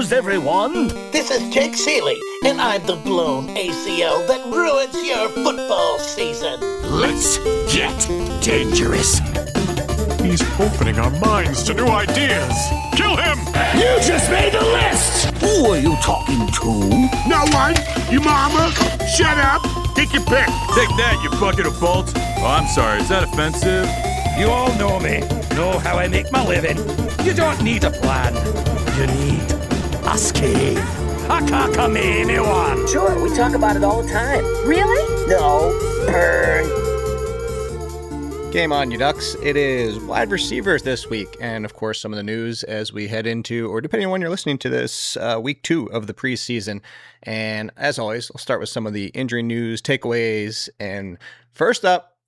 news, everyone. This is Jake Ciely, and I'm the blown ACL that ruins your football season. Let's get dangerous. He's opening our minds to new ideas. Kill him! You just made the list! Who are you talking to? No one! Your mama! Shut up! Take your pick! Take that, you bucket of bolts. Oh, I'm sorry. Is that offensive? You all know me. Know how I make my living. You don't need a plan. You need a scheme. A cockamamie one. Sure, we talk about it all the time. Really? No. Burn. Game on, you ducks. It is wide receivers this week. And of course, some of the news as we head into, or depending on when you're listening to this, week 2 of the preseason. And as always, I'll start with some of the injury news, takeaways. And first up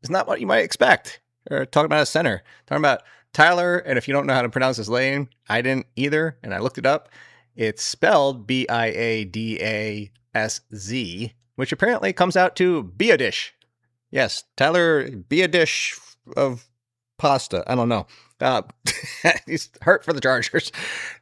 is not what you might expect. We're talking about a center. Talking about Tyler, and if you don't know how to pronounce his name, I didn't either, and I looked it up. It's spelled Biadaszz, which apparently comes out to be a dish. Yes, Tyler, be a dish of pasta. I don't know. He's hurt for the Chargers.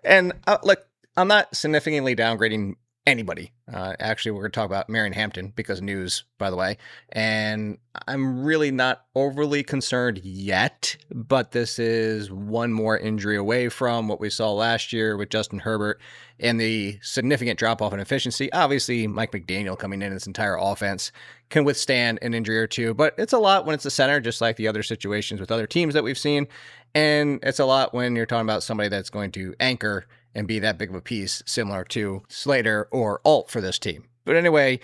And look, I'm not significantly downgrading anybody. Actually, we're going to talk about Marion Hampton because news, by the way. And I'm really not overly concerned yet, but this is one more injury away from what we saw last year with Justin Herbert and the significant drop-off in efficiency. Obviously, Mike McDaniel coming in this entire offense can withstand an injury or two, but it's a lot when it's a center, just like the other situations with other teams that we've seen. And it's a lot when you're talking about somebody that's going to anchor and be that big of a piece, similar to Slater or Alt for this team. But anyway,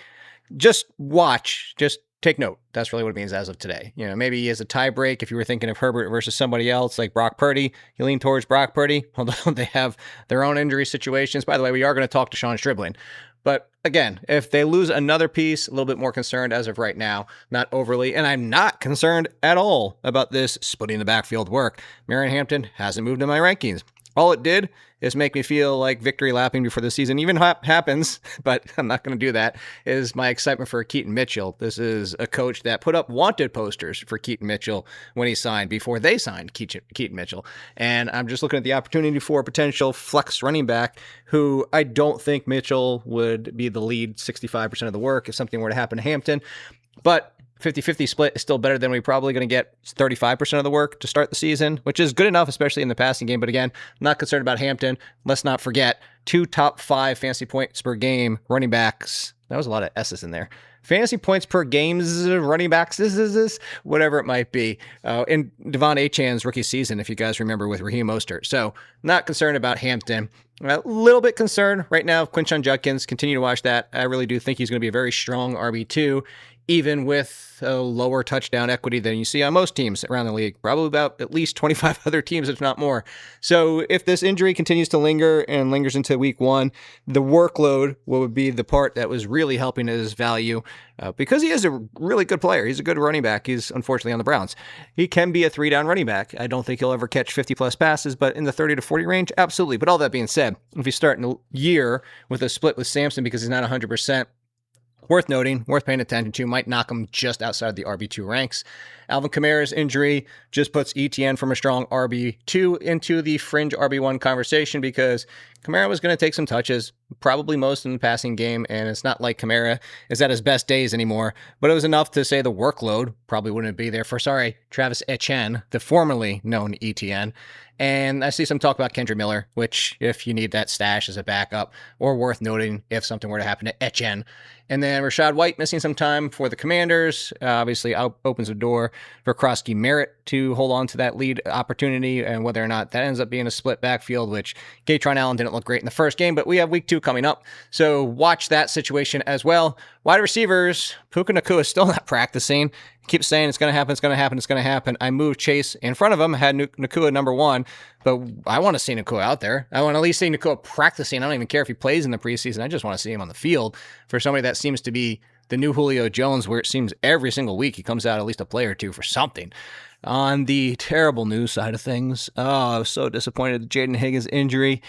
just watch, just take note. That's really what it means as of today. You know, maybe he has a tie break. If you were thinking of Herbert versus somebody else like Brock Purdy, you lean towards Brock Purdy, although they have their own injury situations. By the way, we are going to talk to Sean Stribling. But again, if they lose another piece, a little bit more concerned as of right now, not overly. And I'm not concerned at all about this splitting the backfield work. Marion Hampton hasn't moved in my rankings. All it did is make me feel like victory lapping before the season even happens, but I'm not going to do that, is my excitement for Keaton Mitchell. This is a coach that put up wanted posters for Keaton Mitchell when he signed, before they signed Keaton Mitchell. And I'm just looking at the opportunity for a potential flex running back who I don't think Mitchell would be the lead 65% of the work if something were to happen to Hampton. But 50-50 split is still better than we're probably going to get 35% of the work to start the season, which is good enough, especially in the passing game. But again, I'm not concerned about Hampton. Let's not forget 2 top 5 fantasy points per game running backs. That was a lot of S's in there. Fantasy points per games, running backs, whatever it might be. In Devon Achan's rookie season, if you guys remember, with Raheem Mostert. So not concerned about Hampton. A little bit concerned right now. Quinshon Judkins, continue to watch that. I really do think he's going to be a very strong RB2. Even with a lower touchdown equity than you see on most teams around the league, probably about at least 25 other teams, if not more. So if this injury continues to linger and lingers into week 1, the workload would be the part that was really helping his value because he is a really good player. He's a good running back. He's unfortunately on the Browns. He can be a 3-down running back. I don't think he'll ever catch 50-plus passes, but in the 30 to 40 range, absolutely. But all that being said, if you start in a year with a split with Sampson because he's not 100%, worth noting, worth paying attention to, might knock him just outside the RB2 ranks. Alvin Kamara's injury just puts ETN from a strong RB2 into the fringe RB1 conversation because Kamara was going to take some touches, probably most in the passing game, and it's not like Kamara is at his best days anymore, but it was enough to say the workload probably wouldn't be there for, Travis Etienne, the formerly known ETN. And I see some talk about Kendra Miller, which if you need that stash as a backup, or worth noting if something were to happen to Etienne. And then Rachaad White missing some time for the Commanders, obviously opens the door for Krosky Merritt to hold on to that lead opportunity, and whether or not that ends up being a split backfield, which Gatron Allen didn't look great in the first game, but we have week 2 coming up. So watch that situation as well. Wide receivers, Puka Nacua is still not practicing. Keep saying it's going to happen, it's going to happen, it's going to happen. I moved Chase in front of him, had Nacua number 1, but I want to see Nacua out there. I want to at least see Nacua practicing. I don't even care if he plays in the preseason. I just want to see him on the field for somebody that seems to be the new Julio Jones, where it seems every single week he comes out at least a play or two for something. On the terrible news side of things, I was so disappointed with Jayden Higgins' injury.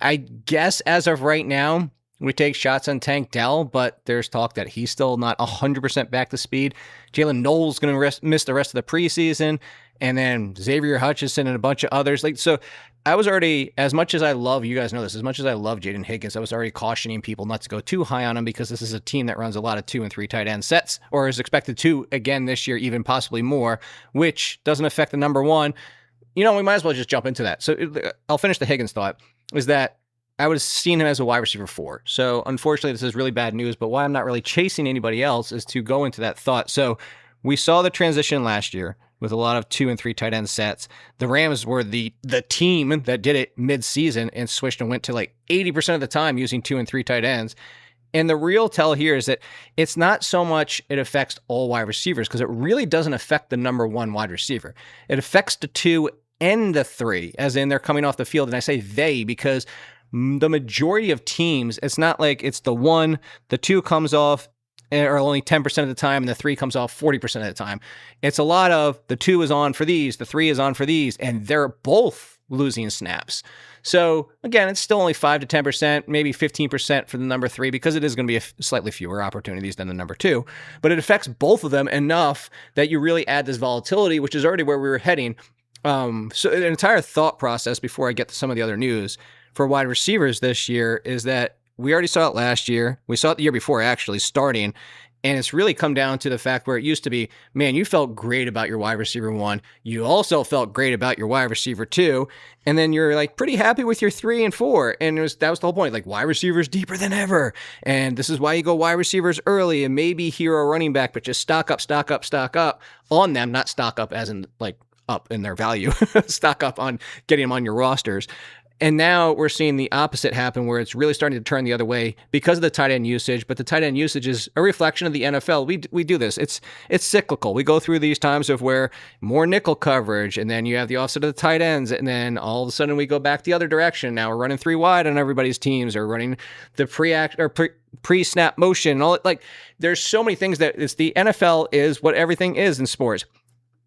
I guess as of right now, we take shots on Tank Dell, but there's talk that he's still not 100% back to speed. Jalen Knowles going to miss the rest of the preseason, and then Xavier Hutchinson and a bunch of others. So I was already, as much as I love, you guys know this, as much as I love Jayden Higgins, I was already cautioning people not to go too high on him because this is a team that runs a lot of 2 and 3 tight end sets, or is expected to again this year, even possibly more, which doesn't affect the number one. We might as well just jump into that. So I'll finish the Higgins thought, is that I would have seen him as a wide receiver 4. So unfortunately, this is really bad news, but why I'm not really chasing anybody else is to go into that thought. So we saw the transition last year with a lot of 2 and 3 tight end sets. The Rams were the team that did it mid-season and switched and went to like 80% of the time using 2 and 3 tight ends. And the real tell here is that it's not so much it affects all wide receivers, because it really doesn't affect the number one wide receiver. It affects the 2 and the 3, as in they're coming off the field. And I say they because the majority of teams, it's not like it's the 1, the 2 comes off, or only 10% of the time, and the 3 comes off 40% of the time. It's a lot of the 2 is on for these, the 3 is on for these, and they're both losing snaps. So again, it's still only 5 to 10%, maybe 15% for the number 3, because it is going to be slightly fewer opportunities than the number 2. But it affects both of them enough that you really add this volatility, which is already where we were heading. So an entire thought process before I get to some of the other news for wide receivers this year is that we already saw it last year. We saw it the year before, actually, starting. And it's really come down to the fact where it used to be, man, you felt great about your wide receiver 1. You also felt great about your wide receiver 2. And then you're like pretty happy with your 3 and 4. And that was the whole point, like wide receivers deeper than ever. And this is why you go wide receivers early and maybe hero running back, but just stock up on them, not stock up as in like up in their value, stock up on getting them on your rosters. And now we're seeing the opposite happen, where it's really starting to turn the other way because of the tight end usage. But the tight end usage is a reflection of the NFL. We do this. It's cyclical. We go through these times of where more nickel coverage, and then you have the offset of the tight ends, and then all of a sudden we go back the other direction. Now we're running 3 wide on everybody's teams, or running the pre-snap motion. And all like there's so many things that it's the NFL is what everything is in sports.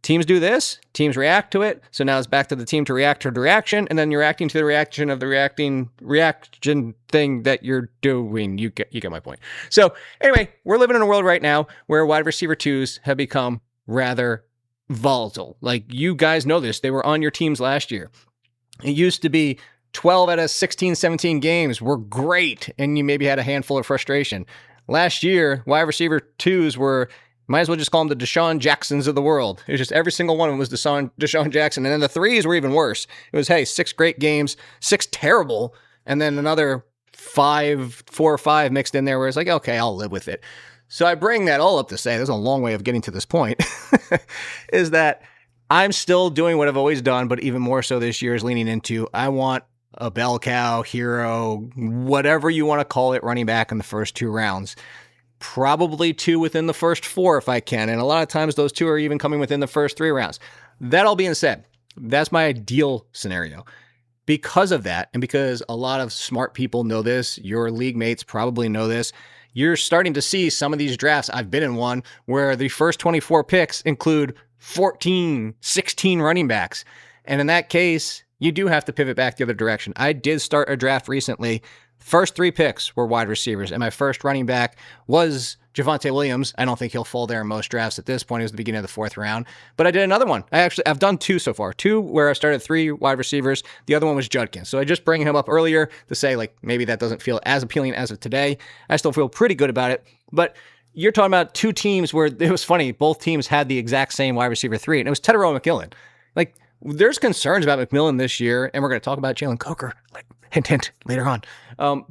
Teams do this, teams react to it. So now it's back to the team to react to the reaction, and then you're reacting to the reaction of the reaction thing that you're doing. You get my point. So anyway, we're living in a world right now where wide receiver 2s have become rather volatile. Like, you guys know this. They were on your teams last year. It used to be 12 out of 16, 17 games were great, and you maybe had a handful of frustration. Last year, wide receiver 2s were, might as well just call them the Deshaun Jacksons of the world. It was just every single one of them was Deshaun Jackson. And then the 3s were even worse. It was, hey, 6 great games, 6 terrible, and then another 4 or 5 mixed in there where it's like, okay, I'll live with it. So I bring that all up to say, there's a long way of getting to this point, is that I'm still doing what I've always done, but even more so this year is leaning into, I want a bell cow, hero, whatever you want to call it, running back in the first 2 rounds. Probably 2 within the first 4 if I can. And a lot of times those 2 are even coming within the first 3 rounds. That all being said, that's my ideal scenario. Because of that, and because a lot of smart people know this, your league mates probably know this, you're starting to see some of these drafts. I've been in one where the first 24 picks include 14, 16 running backs. And in that case, you do have to pivot back the other direction. I did start a draft recently. First 3 picks were wide receivers, and my first running back was Javonte Williams. I don't think he'll fall there in most drafts at this point. It was the beginning of the 4th round, but I did another one. I've done 2 so far. 2 where I started 3 wide receivers. The other one was Judkins. So I just bring him up earlier to say, like, maybe that doesn't feel as appealing as of today. I still feel pretty good about it, but you're talking about 2 teams where it was funny. Both teams had the exact same wide receiver 3, and it was Tedero McMillan. Like, there's concerns about McMillan this year, and we're going to talk about Jalen Coker, like, hint, later on.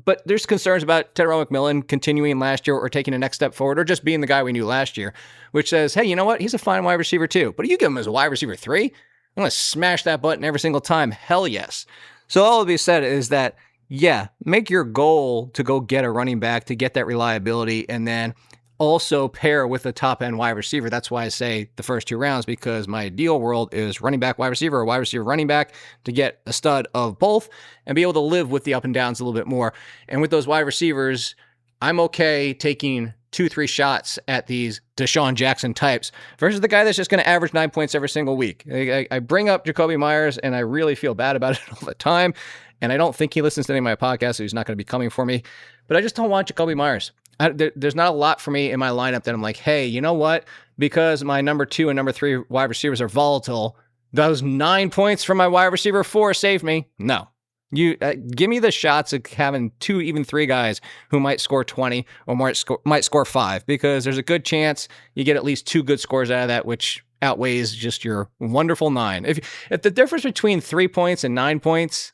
But there's concerns about Tedero McMillan continuing last year or taking a next step forward or just being the guy we knew last year, which says, hey, you know what? He's a fine wide receiver too. But you give him as a wide receiver 3, I'm going to smash that button every single time. Hell yes. So all of you said is that, yeah, make your goal to go get a running back to get that reliability, and then also pair with a top end wide receiver. That's why I say the first 2 rounds, because my ideal world is running back, wide receiver, or wide receiver, running back, to get a stud of both and be able to live with the up and downs a little bit more. And with those wide receivers, I'm okay taking 2-3 shots at these Deshaun Jackson types versus the guy that's just going to average 9 points every single week. I bring up Jacoby Myers, and I really feel bad about it all the time. And I don't think he listens to any of my podcasts, so he's not going to be coming for me. But I just don't want Jacoby Myers. There's not a lot for me in my lineup that I'm like, hey, you know what? Because my number 2 and number 3 wide receivers are volatile, those 9 points from my wide receiver 4 saved me. No. You give me the shots of having 2, even 3 guys who might score 20 or might score 5, because there's a good chance you get at least 2 good scores out of that, which outweighs just your wonderful 9. If the difference between 3 points and 9 points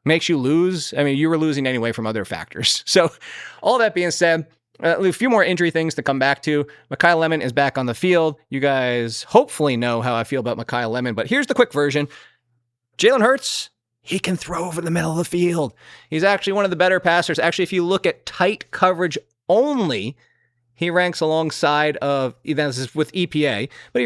makes you lose, I mean, you were losing anyway from other factors. So all that being said, a few more injury things to come back to. Mekhi Lemon is back on the field. You guys hopefully know how I feel about Mekhi Lemon, but here's the quick version. Jalen Hurts, he can throw over the middle of the field. He's actually one of the better passers. Actually, if you look at tight coverage only, he ranks alongside of, this is with EPA, but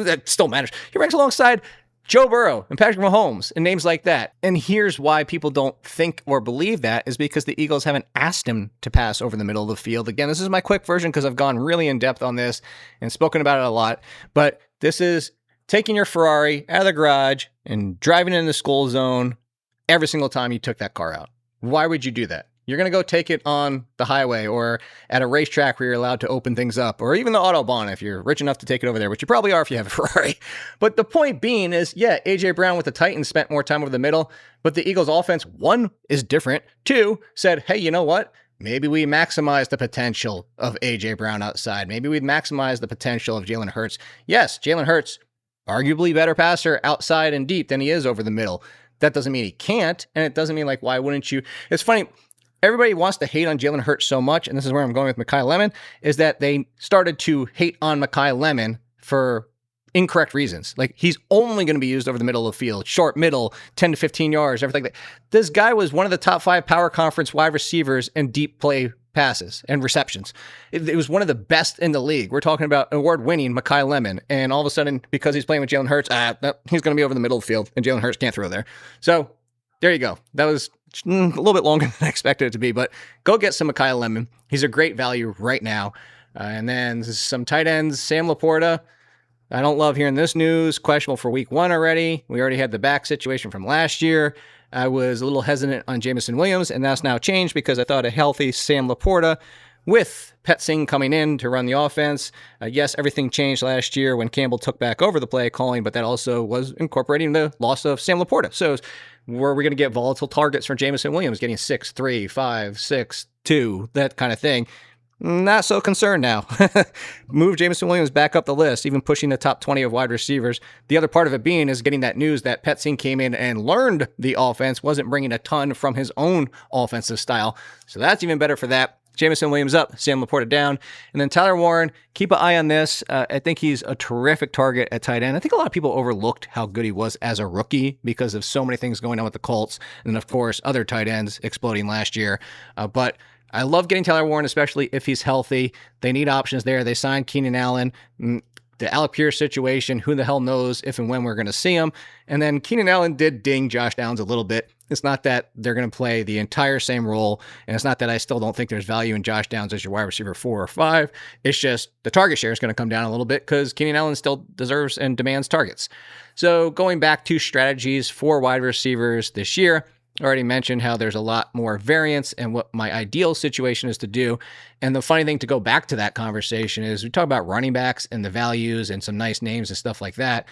that still matters. He ranks alongside Joe Burrow and Patrick Mahomes and names like that. And here's why people don't think or believe that, is because the Eagles haven't asked him to pass over the middle of the field. Again, this is my quick version because I've gone really in depth on this and spoken about it a lot. But this is taking your Ferrari out of the garage and driving in the school zone every single time you took that car out. Why would you do that? You're going to go take it on the highway or at a racetrack where you're allowed to open things up, or even the Autobahn if you're rich enough to take it over there, which you probably are if you have a Ferrari. But the point being is, yeah, A.J. Brown with the Titans spent more time over the middle, but the Eagles offense, 1, is different. 2, said, hey, you know what? Maybe we maximize the potential of A.J. Brown outside. Maybe we'd maximize the potential of Jalen Hurts. Yes, Jalen Hurts, arguably better passer outside and deep than he is over the middle. That doesn't mean he can't, and it doesn't mean, like, why wouldn't you? It's funny. Everybody wants to hate on Jalen Hurts so much, and this is where I'm going with Mekhi Lemon, is that they started to hate on Mekhi Lemon for incorrect reasons. Like, he's only going to be used over the middle of the field, short, middle, 10 to 15 yards, everything like that. This guy was one of the top 5 power conference wide receivers in deep play passes and receptions. It was one of the best in the league. We're talking about award-winning Mekhi Lemon, and all of a sudden, because he's playing with Jalen Hurts, he's going to be over the middle of the field, and Jalen Hurts can't throw there. So there you go. That was a little bit longer than I expected it to be, but go get some Mekhi Lemon. He's a great value right now. And then some tight ends, Sam Laporta. I don't love hearing this news. Questionable for week 1 already. We already had the back situation from last year. I was a little hesitant on Jameson Williams, and that's now changed because I thought a healthy Sam Laporta with Pet Singh coming in to run the offense. Yes, everything changed last year when Campbell took back over the play calling, but that also was incorporating the loss of Sam Laporta. So were we going to get volatile targets from Jameson Williams, getting 6, 3, 5, 6, 2, that kind of thing? Not so concerned now. Move Jameson Williams back up the list, even pushing the top 20 of wide receivers. The other part of it being is getting that news that Pet Singh came in and learned the offense, wasn't bringing a ton from his own offensive style. So that's even better for that. Jameson Williams up, Sam Laporta down. And then Tyler Warren, keep an eye on this. I think he's a terrific target at tight end. I think a lot of people overlooked how good he was as a rookie because of so many things going on with the Colts. And then, of course, other tight ends exploding last year. But I love getting Tyler Warren, especially if he's healthy. They need options there. They signed Keenan Allen. The Alec Pierce situation, who the hell knows if and when we're going to see him. And then Keenan Allen did ding Josh Downs a little bit. It's not that they're going to play the entire same role, and it's not that I still don't think there's value in Josh Downs as your wide receiver 4 or 5. It's just the target share is going to come down a little bit because Keenan Allen still deserves and demands targets. So going back to strategies for wide receivers this year, I already mentioned how there's a lot more variance and what my ideal situation is to do. And the funny thing to go back to that conversation is we talk about running backs and the values and some nice names and stuff like that.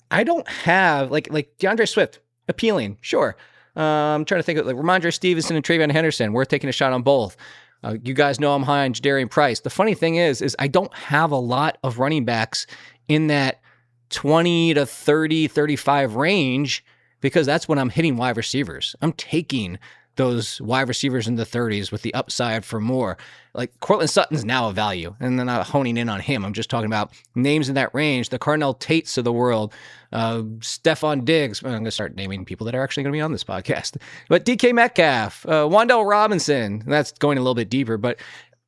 I don't have like DeAndre Swift, appealing, sure. I'm trying to think of like Ramondre Stevenson and TreVeyon Henderson. Worth taking a shot on both. You guys know I'm high on Jadarian Price. The funny thing is I don't have a lot of running backs in that 20 to 30, 35 range because that's when I'm hitting wide receivers. I'm taking those wide receivers in the 30s with the upside for more. Like Cortland Sutton's now a value, and then not honing in on him. I'm just talking about names in that range. The Cardinal Tates of the world, Stephon Diggs. I'm going to start naming people that are actually going to be on this podcast. But DK Metcalf, Wan'Dale Robinson. That's going a little bit deeper, but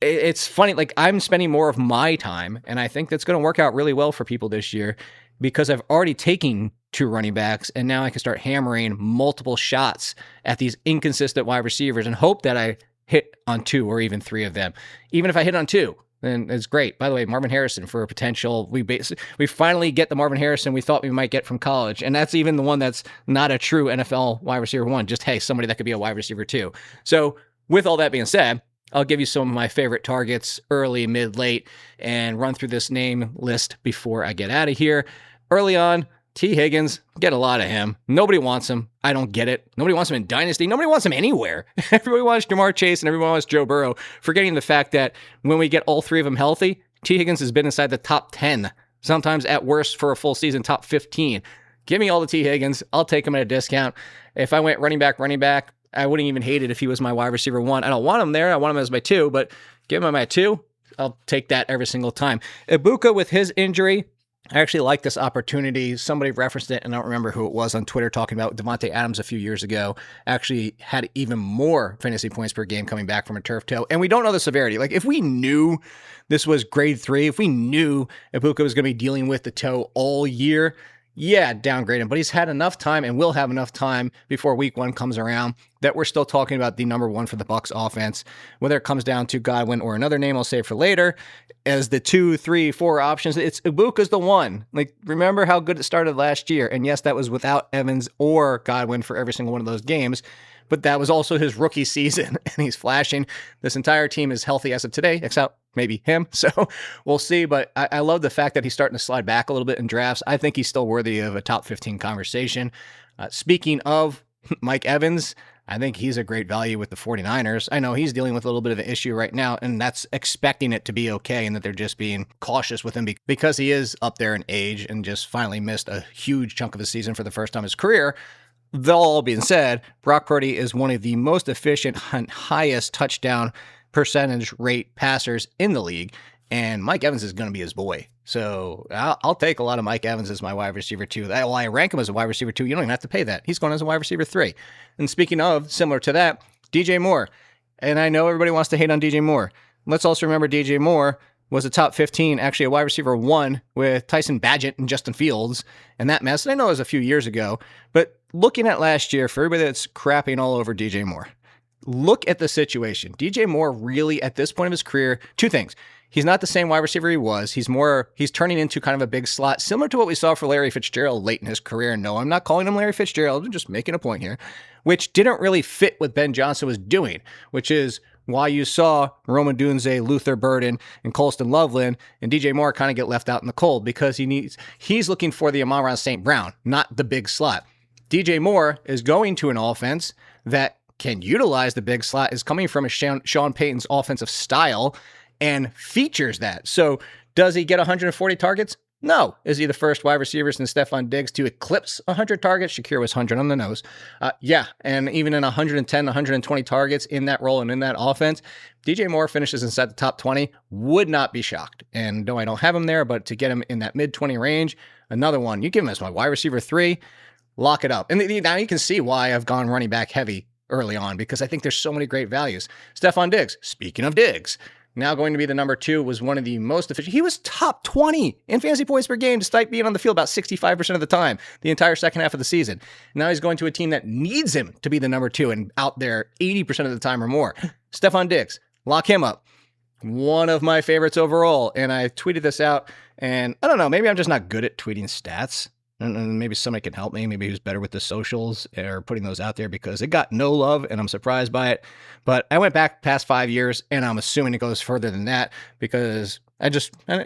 it's funny. Like I'm spending more of my time, and I think that's going to work out really well for people this year because I've already taken 2 running backs, and now I can start hammering multiple shots at these inconsistent wide receivers and hope that I hit on 2 or even 3 of them. Even if I hit on 2, then it's great. By the way, Marvin Harrison for a potential, we finally get the Marvin Harrison we thought we might get from college, and that's even the one that's not a true NFL wide receiver 1, just, hey, somebody that could be a wide receiver 2. So with all that being said, I'll give you some of my favorite targets early, mid, late, and run through this name list before I get out of here. Early on, T. Higgins, get a lot of him. Nobody wants him. I don't get it. Nobody wants him in Dynasty. Nobody wants him anywhere. Everybody wants Jamar Chase and everyone wants Joe Burrow, forgetting the fact that when we get all three of them healthy, T. Higgins has been inside the top 10, sometimes at worst for a full season, top 15. Give me all the T. Higgins. I'll take him at a discount. If I went running back, I wouldn't even hate it if he was my wide receiver 1. I don't want him there. I want him as my 2, but give him my 2. I'll take that every single time. Ibuka with his injury, I actually like this opportunity. Somebody referenced it, and I don't remember who it was on Twitter talking about Devontae Adams a few years ago. Actually had even more fantasy points per game coming back from a turf toe. And we don't know the severity. Like, if we knew this was grade 3, if we knew Ibuka was going to be dealing with the toe all year, yeah, downgrade him. But he's had enough time and will have enough time before week 1 comes around that we're still talking about the number 1 for the Bucs offense. Whether it comes down to Godwin or another name I'll save for later, as the 2, 3, 4 options, it's Ibuka's the one. Like, remember how good it started last year. And yes, that was without Evans or Godwin for every single one of those games. But that was also his rookie season, and he's flashing. This entire team is healthy as of today, except maybe him. So we'll see. But I love the fact that he's starting to slide back a little bit in drafts. I think he's still worthy of a top 15 conversation. Speaking of Mike Evans, I think he's a great value with the 49ers. I know he's dealing with a little bit of an issue right now, and that's expecting it to be okay and that they're just being cautious with him because he is up there in age and just finally missed a huge chunk of the season for the first time in his career. That all being said, Brock Purdy is one of the most efficient and highest touchdown percentage rate passers in the league, and Mike Evans is going to be his boy. So I'll take a lot of Mike Evans as my wide receiver 2. While I rank him as a wide receiver 2, you don't even have to pay that. He's going as a wide receiver 3. And speaking of, similar to that, DJ Moore. And I know everybody wants to hate on DJ Moore. Let's also remember DJ Moore was a top 15, actually a wide receiver 1 with Tyson Bagent and Justin Fields and that mess. And I know it was a few years ago, but looking at last year, for everybody that's crapping all over DJ Moore, look at the situation. DJ Moore really, at this point of his career, 2 things. He's not the same wide receiver he was. He's turning into kind of a big slot, similar to what we saw for Larry Fitzgerald late in his career. And no, I'm not calling him Larry Fitzgerald. I'm just making a point here, which didn't really fit what Ben Johnson was doing, which is why you saw Rome Odunze, Luther Burden, and Colston Loveland and DJ Moore kind of get left out in the cold because he's looking for the Amon-Ra St. Brown, not the big slot. DJ Moore is going to an offense that can utilize the big slot, is coming from a Sean Payton's offensive style and features that. So does he get 140 targets? No. Is he the first wide receiver since Stephon Diggs to eclipse 100 targets? Shakir was 100 on the nose. Yeah, and even in 110, 120 targets in that role and in that offense, DJ Moore finishes inside the top 20. Would not be shocked. And no, I don't have him there, but to get him in that mid-20 range, another one. You give him as my wide receiver 3, lock it up. And now you can see why I've gone running back heavy early on, because I think there's so many great values. Stephon Diggs, speaking of Diggs, now going to be the number 2, was one of the most efficient. He was top 20 in fantasy points per game, despite being on the field about 65% of the time, the entire second half of the season. Now he's going to a team that needs him to be the number 2 and out there 80% of the time or more. Stephon Diggs, lock him up. One of my favorites overall. And I tweeted this out, and I don't know, maybe I'm just not good at tweeting stats. And maybe somebody can help me. Maybe who's better with the socials or putting those out there, because it got no love and I'm surprised by it. But I went back past 5 years and I'm assuming it goes further than that because I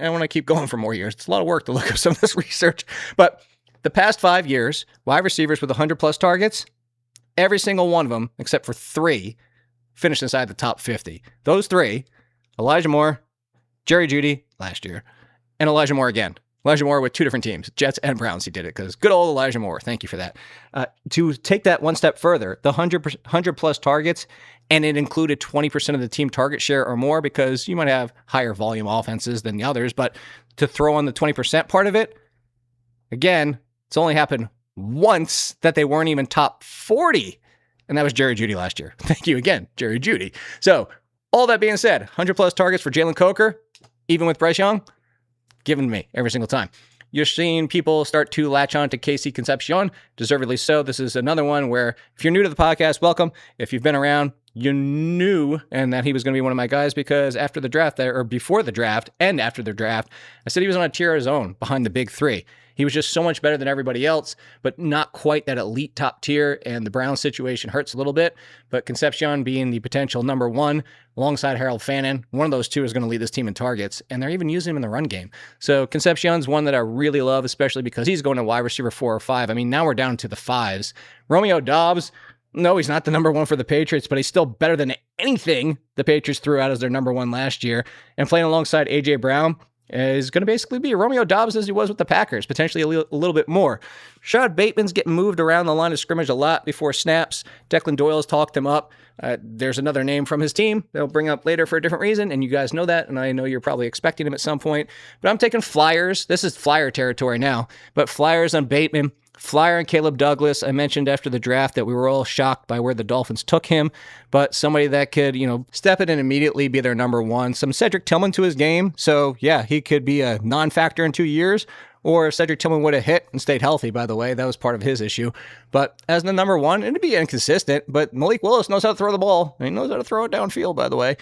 want to keep going for more years. It's a lot of work to look up some of this research. But the past 5 years, wide receivers with 100 plus targets, every single one of them, except for 3, finished inside the top 50. Those 3, Elijah Moore, Jerry Jeudy last year, and Elijah Moore again. Elijah Moore with 2 different teams, Jets and Browns. He did it because good old Elijah Moore. Thank you for that. To take that one step further, the 100 plus targets, and it included 20% of the team target share or more, because you might have higher volume offenses than the others, but to throw on the 20% part of it, again, it's only happened once that they weren't even top 40, and that was Jerry Jeudy last year. Thank you again, Jerry Jeudy. So all that being said, 100 plus targets for Jalen Coker, even with Bryce Young, given to me every single time. You're seeing people start to latch on to Casey Concepcion, deservedly so. This is another one where if you're new to the podcast, welcome. If you've been around, you knew and that he was going to be one of my guys, because after the draft, or before the draft and after the draft, I said he was on a tier of his own behind the big 3. He was just so much better than everybody else, but not quite that elite top tier, and the Browns situation hurts a little bit. But Concepcion being the potential number one alongside Harold Fannin, one of those two is going to lead this team in targets, and they're even using him in the run game. So Concepcion's one that I really love, especially because he's going to wide receiver 4 or 5. I mean, now we're down to the 5s. Romeo Doubs, no, he's not the number one for the Patriots, but he's still better than anything the Patriots threw out as their number one last year. And playing alongside A.J. Brown is going to basically be Romeo Doubs as he was with the Packers, potentially a little bit more. Rashad Bateman's getting moved around the line of scrimmage a lot before snaps. Declan Doyle's talked him up. There's another name from his team they'll bring up later for a different reason, and you guys know that, and I know you're probably expecting him at some point. But I'm taking flyers. This is flyer territory now, but flyers on Bateman. Flyer and Caleb Douglas. I mentioned after the draft that we were all shocked by where the Dolphins took him, but somebody that could, step in and immediately be their number one. Some Cedric Tillman to his game. So yeah, he could be a non-factor in 2 years, or if Cedric Tillman would have hit and stayed healthy, by the way, that was part of his issue. But as the number one, it'd be inconsistent, but Malik Willis knows how to throw the ball. He knows how to throw it downfield, by the way.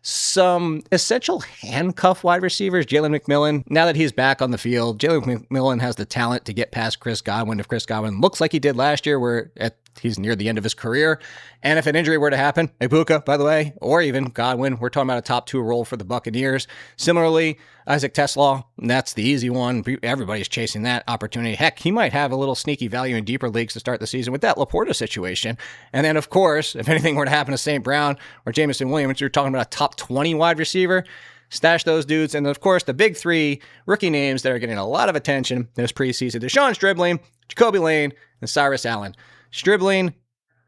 Some essential handcuff wide receivers, Jalen McMillan. Now that he's back on the field, Jalen McMillan has the talent to get past Chris Godwin if Chris Godwin looks like he did last year, where he's near the end of his career. And if an injury were to happen, Ibuka, by the way, or even Godwin, we're talking about a top 2 role for the Buccaneers. Similarly, Isaac Teslaw, that's the easy one. Everybody's chasing that opportunity. Heck, he might have a little sneaky value in deeper leagues to start the season with that Laporta situation. And then, of course, if anything were to happen to St. Brown or Jameson Williams, you're talking about a top 20 wide receiver. Stash those dudes. And of course, the big 3 rookie names that are getting a lot of attention this preseason: Deshaun Stribling, Jacoby Lane, and Cyrus Allen. Stribling,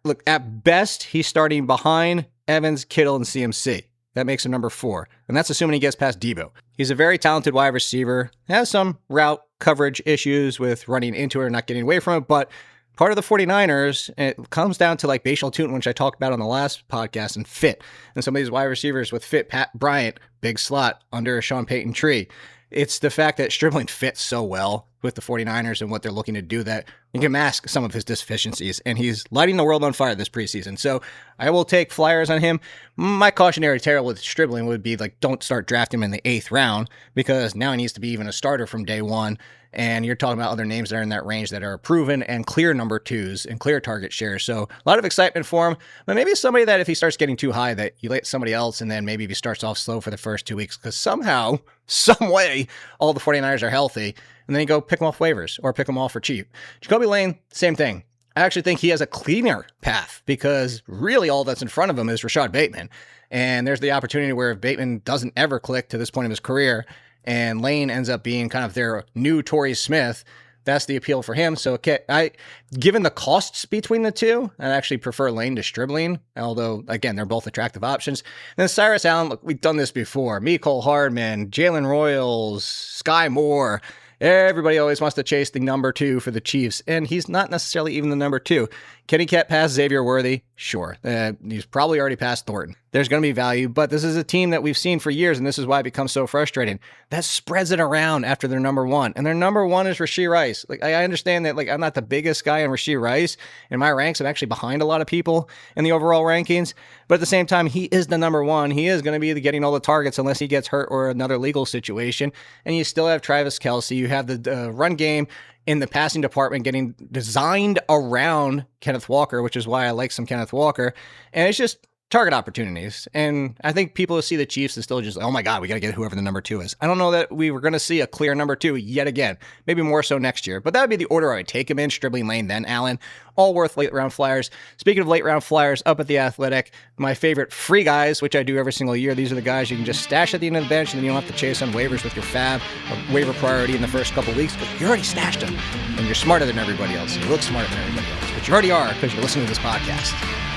look, at best, he's starting behind Evans, Kittle, and CMC. That makes him number 4. And that's assuming he gets past Debo. He's a very talented wide receiver, has some route coverage issues with running into it or not getting away from it, but part of the 49ers, it comes down to like Bashal Tootin, which I talked about on the last podcast, and fit. And some of these wide receivers with fit, Pat Bryant, big slot under a Sean Payton tree. It's the fact that Stribling fits so well with the 49ers and what they're looking to do that you can mask some of his deficiencies, and he's lighting the world on fire this preseason. So I will take flyers on him. My cautionary tale with Stribling would be like, don't start drafting him in the 8th round, because now he needs to be even a starter from day one. And you're talking about other names that are in that range that are proven and clear number 2s and clear target shares. So a lot of excitement for him, but maybe somebody that if he starts getting too high, that you let somebody else, and then maybe if he starts off slow for the first 2 weeks, because somehow, some way, all the 49ers are healthy, and then you go pick them off waivers or pick them off for cheap. Jacoby Lane, same thing. I actually think he has a cleaner path, because really all that's in front of him is Rashad Bateman. And there's the opportunity where if Bateman doesn't ever click to this point of his career, and Lane ends up being kind of their new Torrey Smith, that's the appeal for him. So given the costs between the two, I actually prefer Lane to Stribling, although, again, they're both attractive options. And then Cyrus Allen, look, we've done this before. Mecole Hardman, Jalen Royals, Sky Moore. Everybody always wants to chase the number 2 for the Chiefs, and he's not necessarily even the number 2. Can he get past Xavier Worthy? Sure. He's probably already past Thornton. There's going to be value, but this is a team that we've seen for years, and this is why it becomes so frustrating. That spreads it around after their number 1, and their number 1 is Rashee Rice. Like, I understand that, like, I'm not the biggest guy on Rashee Rice. In my ranks, I'm actually behind a lot of people in the overall rankings, but at the same time, he is the number 1. He is going to be getting all the targets unless he gets hurt or another legal situation, and you still have Travis Kelce. You have the run game in the passing department getting designed around Kenneth Walker, which is why I like some Kenneth Walker. And it's just target opportunities. And I think people see the Chiefs and still just, oh my God, we got to get whoever the number 2 is. I don't know that we were going to see a clear number 2 yet again, maybe more so next year, but that would be the order I would take him in: Stribling, Lane, then Allen. All worth late round flyers. Speaking of late round flyers, up at The Athletic, my favorite free guys, which I do every single year. These are the guys you can just stash at the end of the bench, and then you don't have to chase on waivers with your fab or waiver priority in the first couple weeks, because you already stashed them, and you're smarter than everybody else. You look smarter than everybody else, but you already are, because you're listening to this podcast.